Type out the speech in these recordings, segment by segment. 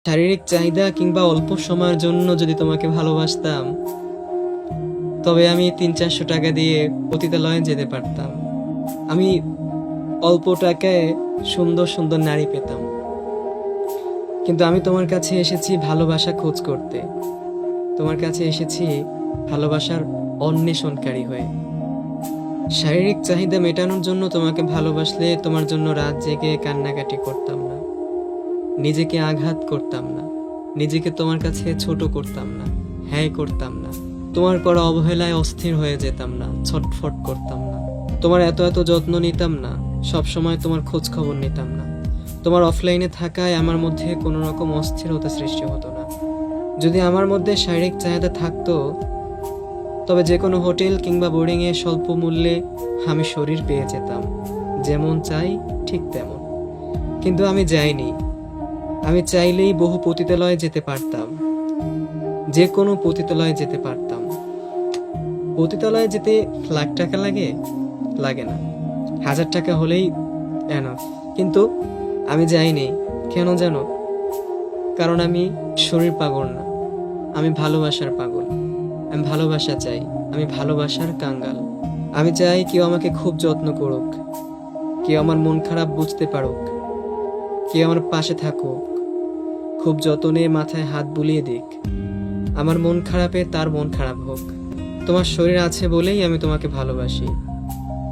শারীরিক চাহিদা কিংবা অল্প সময়ের জন্য যদি তোমাকে ভালোবাসতাম, তবে আমি 300-400 টাকা দিয়ে পতিতালয়ে যেতে পারতাম। আমি অল্প টাকায় সুন্দর সুন্দর নারী পেতাম। কিন্তু আমি তোমার কাছে এসেছি ভালোবাসা খোঁজ করতে, তোমার কাছে এসেছি ভালোবাসার অন্বেষণকারী হয়ে। শারীরিক চাহিদা মেটানোর জন্য তোমাকে ভালোবাসলে তোমার জন্য রাত জেগে কান্নাকাটি করতাম না, নিজেকে আঘাত করতাম না, নিজেকে তোমার কাছে ছোট করতাম না, হ্যায় করতাম না, তোমার করা অবহেলায় অস্থির হয়ে যেতাম না, ছটফট করতাম না, তোমার এত এত যত্ন নিতাম না, সব সময় তোমার খোঁজ খবর নিতাম না। তোমার অফলাইনে থাকায় আমার মধ্যে কোনো রকম অস্থিরতা সৃষ্টি হতো না। যদি আমার মধ্যে শারীরিক চাহিদা থাকতো, তবে যে কোনো হোটেল কিংবা বোর্ডিংয়ে স্বল্প মূল্যে আমি শরীর পেয়ে যেতাম, যেমন চাই ঠিক তেমন। কিন্তু আমি যাইনি। আমি চাইলেই বহু পতিতালয়ে যেতে পারতাম, যে কোনো পতিতালয়ে যেতে পারতাম। পতিতালয়ে যেতে লাখ টাকা লাগে? লাগে না, 1000 টাকা হলেই এনাফ। কিন্তু আমি যাইনি। কেন জানো? কারণ আমি শরীর পাগল না, আমি ভালোবাসার পাগল। আমি ভালোবাসা চাই, আমি ভালোবাসার কাঙ্গাল। আমি চাই কেউ আমাকে খুব যত্ন করুক, কেউ আমার মন খারাপ বুঝতে পারুক, কেউ আমার পাশে থাকুক, খুব যত্নে মাথায় হাত বুলিয়ে দিক। আমার মন খারাপে তার মন খারাপ হোক। তোমার শরীর আছে বলেই আমি তোমাকে ভালোবাসি।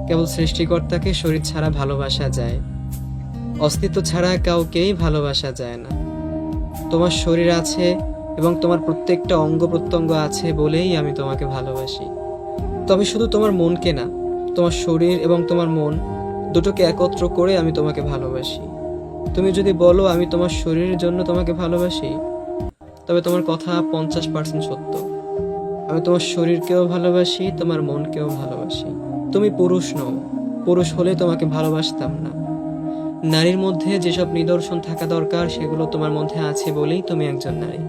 কেবল সৃষ্টিকর্তাকে শরীর ছাড়া ভালোবাসা যায়, অস্তিত্ব ছাড়া কাউকেই ভালোবাসা যায় না। তোমার শরীর আছে এবং তোমার প্রত্যেকটা অঙ্গ প্রত্যঙ্গ আছে বলেই আমি তোমাকে ভালোবাসি। তবে শুধু তোমার মনকে না, তোমার শরীর এবং তোমার মন দুটোকে একত্র করে আমি তোমাকে ভালোবাসি। তুমি যদি বলো আমি তোমার শরীরের জন্য তোমাকে ভালোবাসি, তবে তোমার কথা 50% সত্য। আমি তোমার শরীরকেও ভালোবাসি, তোমার মনকেও ভালোবাসি। তুমি পুরুষ নও, পুরুষ হলে তোমাকে ভালোবাসতাম না। নারীর মধ্যে যেসব নিদর্শন থাকা দরকার সেগুলো তোমার মধ্যে আছে বলেই তুমি একজন নারী।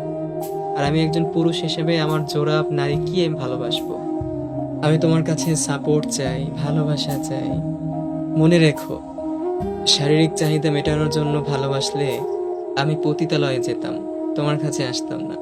আর আমি একজন পুরুষ হিসেবে আমার জোড়াপ নারী কি আমি ভালোবাসবো? আমি তোমার কাছে সাপোর্ট চাই, ভালোবাসা চাই। মনে রেখো, শারীরিক চাহিদা মেটানোর জন্য ভালোবাসলে আমি পতিতালয়ে যেতাম, তোমার কাছে আসতাম না।